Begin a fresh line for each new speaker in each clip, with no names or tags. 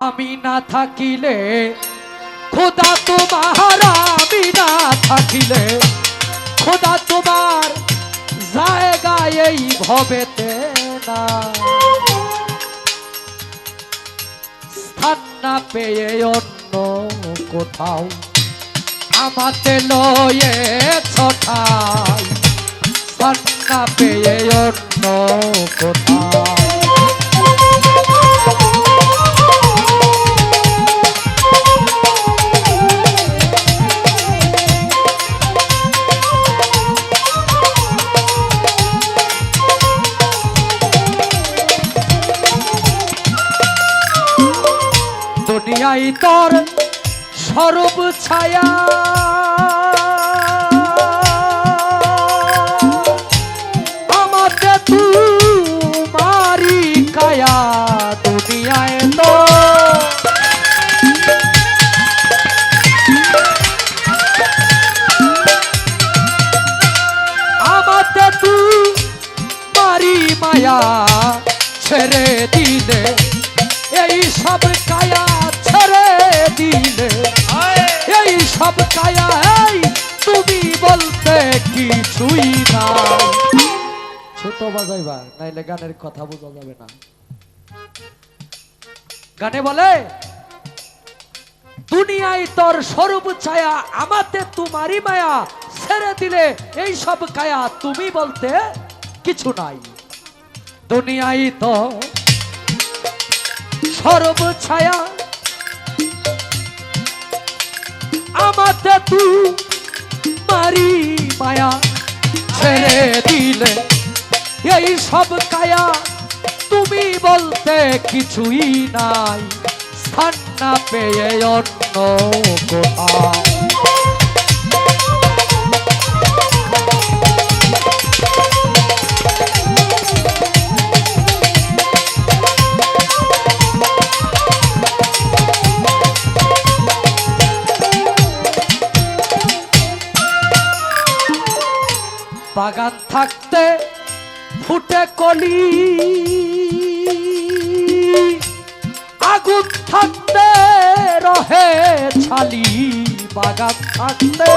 আমি না থাকিলে খোদা তোমার, আমি না থাকিলে খোদা তোমার জায়গায় এই ভবেতে না। স্থান না পেয়ে অন্য কোথাও আমাতে লয়ে ছটাই, স্থান না পেয়ে অন্য কোথাও। দুনিয়ায় তোর স্বরূপ ছায়া, আমাতে তুমারি কায়া। দুনিয়ায় তো আমাতে তুমারি মায়া ছেড়ে দিলে, এই সব কায়া ছেড়ে দিলে, এই সব কায়া এই তুমি বলতে কিছুই নাই। ছোট বাজাইবা নাইলে গানের কথা বোঝা যাবে না। গানে বলে দুনিয়ায় তোর স্বরূপ ছায়া, আমাতে তোমারই মায়া ছেড়ে দিলে, এই সব কায়া তুমি বলতে কিছু নাই। দুনিয়ায় তো স্বরূপ ছায়া, আমাতে তুমারি মায়া ছেড়ে দিলে, এই সব কায়া তুমি বলতে কিছুই নাই। স্থান না পেয়ে অন্য কোথাও বাগান থাকতে ফুটে কলি, আগুন থাকতে রহে ছালি। বাগান থাকতে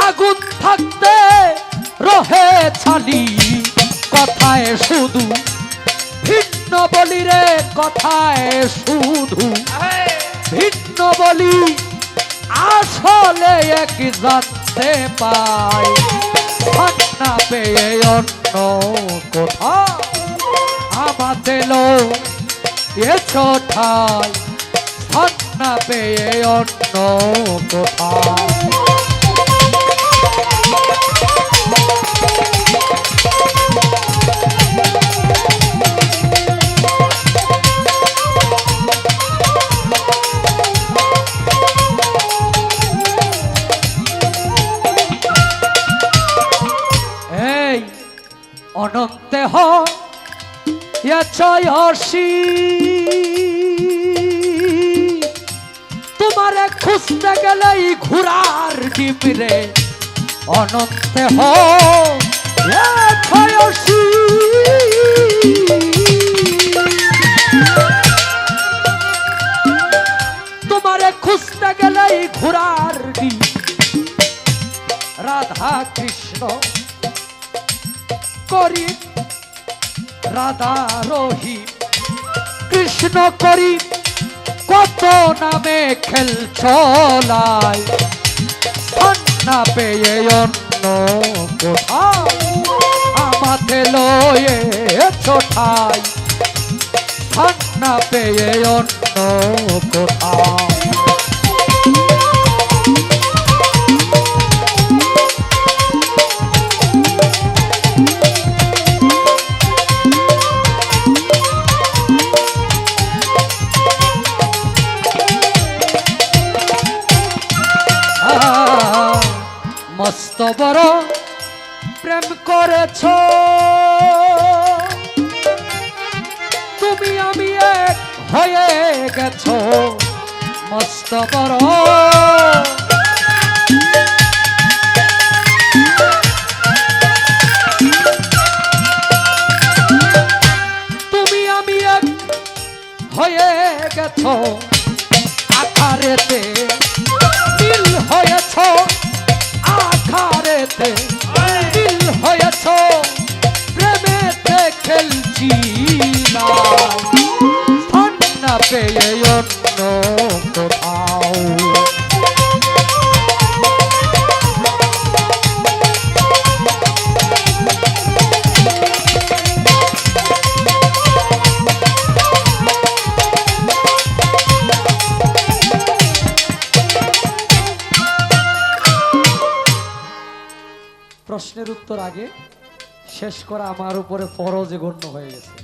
আগুন থাকতে রহে ছালি। কথায় শুধু ভিন্ন বলি রে, কথায় শুধু ভিন্ন বলি, আসলে এক জানতে পাই। স্থান না পেয়ে অন্য কোথাও আমাতে লয়ে ছোটাই, স্থান না পেয়ে অন্য কোথাও। অনন্তে হয়সি তোমারে খুঁজতে গেলেই ঘুরার ডিমরে। অনন্তে হয়সি তোমারে খুঁজতে গেলেই ঘুরার ডিম। রাধা কৃষ্ণ করি রাধা রহি, কৃষ্ণ করি কত নামে খেল চলাই। স্থান না পেয়ে অন্য কোথাও আমাতে লয়ে ছোটাই, স্থান না পেয়ে অন্য কোথাও। মস্ত বড় প্রেম করেছ তুমি, আমি এক হয়ে গেছো মস্ত বড়। প্রেমেতে দিল হয়েছ, প্রেমেতে খেলছি না, স্থান না পেয়ে অন্য কোথাও। প্রশ্নের উত্তর আগে শেষ করা আমার উপরে ফরজে গণ্য হয়ে গেছে।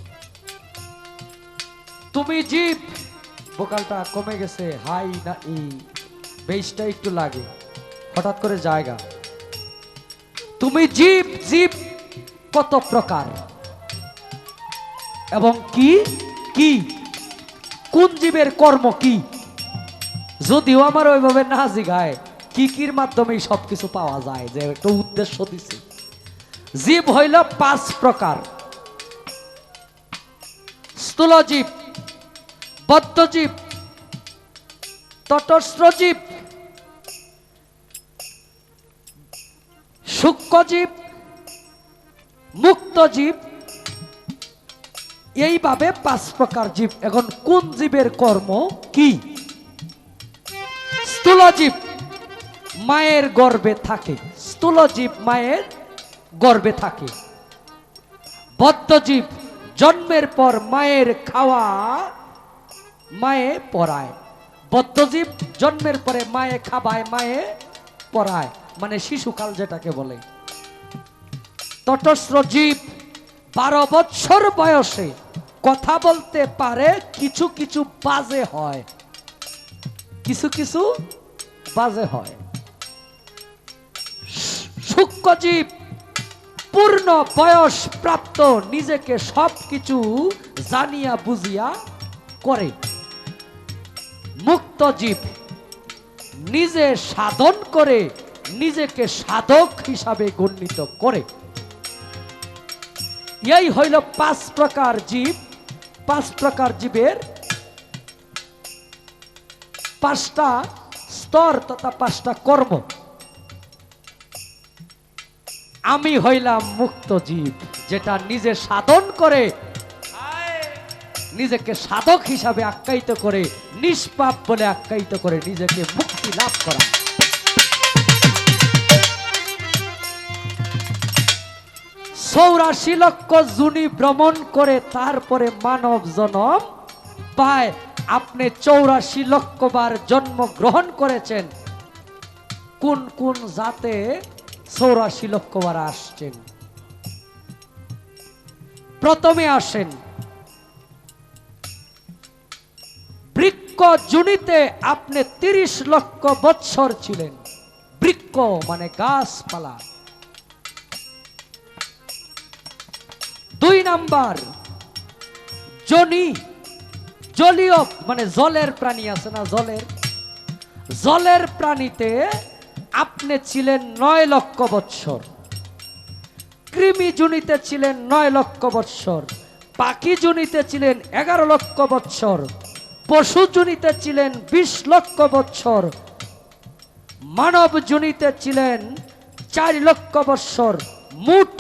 তুমি জীব, ভোকালটা কমে গেছে, হাই না ই, বেসটা একটু লাগে, হঠাৎ করে জায়গা। তুমি জীব, জীব কত প্রকার এবং কি কি কোন জীবের কর্ম কি, যদিও আমার ওইভাবে না জিগায় কি কির মাধ্যমে সবকিছু পাওয়া যায়, যে একটা উদ্দেশ্য দিছে। জীব হইল 5 প্রকার: স্থূল জীব, বদ্ধ জীব, তটস্থ জীব, সূক্ষ্ম জীব, মুক্ত জীব, এইভাবে 5 প্রকার জীব। এখন কোন জীবের কর্ম কি? স্থূল জীব মায়ের গর্ভে থাকে, স্থূল জীব মায়ের গর্ভে থাকে। বদ্ধ জীব জন্মের পর মায়ের খাওয়া মায়ে পড়ায়, বদ্ধ জীব জন্মের পরে মায়ে খাবায়, মায়ে পড়ায়, মানে শিশুকাল যেটাকে বলে। তটস্থ জীব 12 বছর বয়সে কথা বলতে পারে, কিছু কিছু বাজে হয়, কিছু কিছু বাজে হয়। সূক্ষ্ম জীব পূর্ণ বয়স প্রাপ্ত, নিজেকে সবকিছু জানিয়া বুঝিয়া করে। মুক্ত জীব নিজে সাধন করে, নিজেকে সাধক হিসাবে গণ্যিত করে। এই হইল 5 প্রকার জীব। 5 প্রকার জীবের 5টা স্তর তথা 5টা কর্ম। আমি হইলাম মুক্ত জীব, যেটা নিজে সাধন করে, নিজেকে সাধক হিসাবে আখ্যায়িত করে, নিষ্পাপ বলে আখ্যায়িত করে নিজেকে মুক্তি লাভ করা। 84 লক্ষ যোনি ভ্রমণ করে তারপরে মানব জন্ম পায়। আপনি 84 লক্ষ বার জন্ম গ্রহণ করেছেন, কোন কোন জাতে 84 লক্ষ বার আসছেন? প্রথমে আসেন বৃক্ষ যোনিতে, আপনি 30 লক্ষ বৎসর ছিলেন। বৃক্ষ মানে গাছপালা। 2 নাম্বার যোনি, জলীয় মানে জলের প্রাণী আছে না, জলের প্রাণীতে আপনি ছিলেন 9 লক্ষ বৎসর। কৃমি যোনিতে ছিলেন 9 লক্ষ বৎসর। পাখি যোনিতে ছিলেন 11 লক্ষ বৎসর। পশু যোনিতে ছিলেন 20 লক্ষ বৎসর। মানব যোনিতে ছিলেন 4 লক্ষ বৎসর। মোট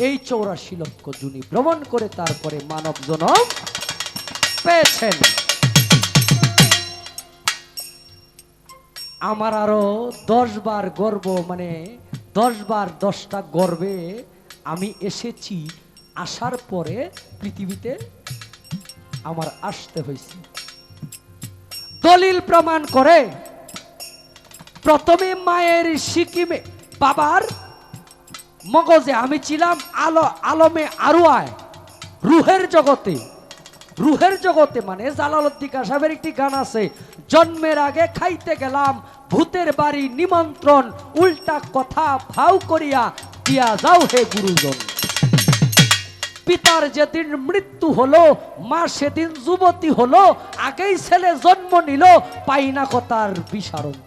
এই 84 লক্ষ যোনি ভ্রমণ করে তারপরে মানব জন্ম পেয়েছেন। আমার আরো 10 বার গর্ব, মানে 10 বার 10টা গর্বে আমি এসেছি। আসার পরে পৃথিবীতে আমার আসতে হয়েছে। দলিল প্রমাণ করে, প্রথমে মায়ের সিকিমে বাবার মগজে আমি ছিলাম আলমে আরওয়ায়, রুহের জগতে। রুহের জগতে মানে জালালউদ্দিন সাহেবের একটি গান আছে, জন্মের আগে খাইতে গেলাম ভূতের বাড়ি নিমন্ত্রণ, উল্টা কথা ভাও করিয়া দিয়া যাও হে গুরুজন। পিতার যেদিন মৃত্যু হলো, মা সেদিন যুবতী হলো, আগেই ছেলে জন্ম নিল, পাই না কথার বিসারণ।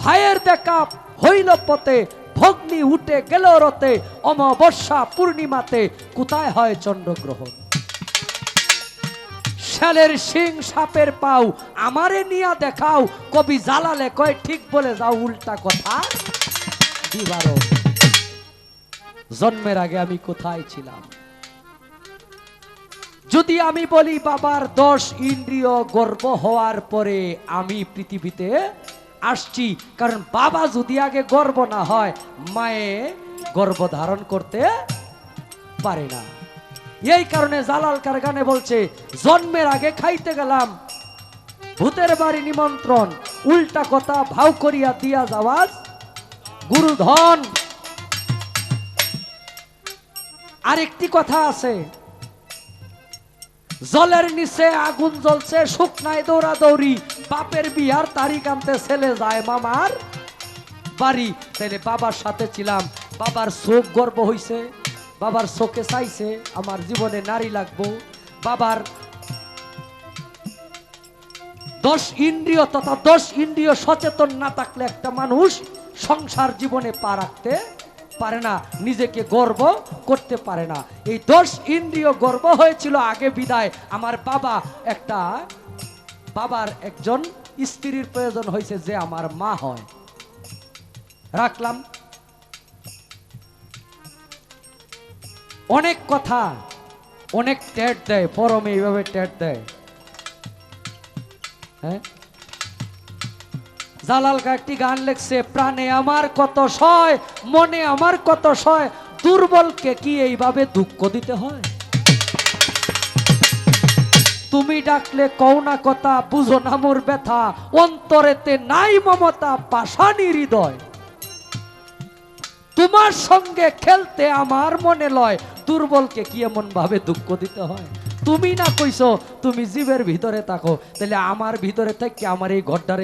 ভাইয়ের দেখা হইল পথে, ভগ্নি উঠে গেল রতে, অমাবস্যা পূর্ণিমাতে কোথায় হয় চন্দ্রগ্রহণ। শিয়ালের শিং সাপের পাও আমারে নিয়া দেখাও, কবি জালালে কয় ঠিক বলে যাও উল্টা কথা দিবারো। জন্মের আগে আমি কোথায় ছিলাম? যদি আমি বলি বাবার 10 ইন্দ্রিয় গর্ভ হওয়ার পরে আমি পৃথিবীতে আসছি, কারণ বাবা যদি আগে গর্ভ না হয় মায়ে গর্ভ ধারণ করতে পারে না। এই কারণে জালাল কার গানে বলছে, জন্মের আগে খাইতে গেলাম ভূতের বাড়ি নিমন্ত্রণ, উল্টা কথা ভাও করিয়া দিয়া যাওয়াজ গুরুধন। আরেকটি কথা আছে, জলের নিচে আগুন জ্বলছে, শুকনায় দৌড়াদৌড়ি, বাপের বিয়ার তারিখ আনতে ছেলে যায় মামার বাড়ি। তাইলে বাবার সাথে ছিলাম, বাবার চোখ গর্ব হইছে, বাবার চোখে চাইছে আমার জীবনে নারী লাগবো। বাবার 10 ইন্দ্রিয় তথা 10 ইন্দ্রিয় সচেতন না থাকলে একটা মানুষ সংসার জীবনে পা রাখতে পারে না, নিজেকে গর্ব করতে পারে না। এই 10 ইন্দ্রিয় গর্ব হয়েছিল আগে বিদায় আমার বাবার একজন স্ত্রীর প্রয়োজন হয়েছে যে আমার মা হয়। রাখলাম অনেক কথা, অনেক টেট দেয় পরমে, এইভাবে টেট দেয়। হ্যাঁ, জালাল একটি গান লেখছে, প্রাণে আমার কত সয়, মনে আমার কত সয়, দুর্বলকে কি এইভাবে দুঃখ দিতে হয়? তুমি ডাকলে কও না কথা, বুঝো না মোর ব্যথা, অন্তরেতে নাই মমতা, পাষাণী হৃদয়। তোমার সঙ্গে খেলতে আমার মনে লয়, দুর্বলকে কি এমন ভাবে দুঃখ দিতে হয়? তুমি না কইছো তুমি জীবের ভিতরে থাকো, তাহলে আমার ভিতরে থেকে আমার এই ঘরটারে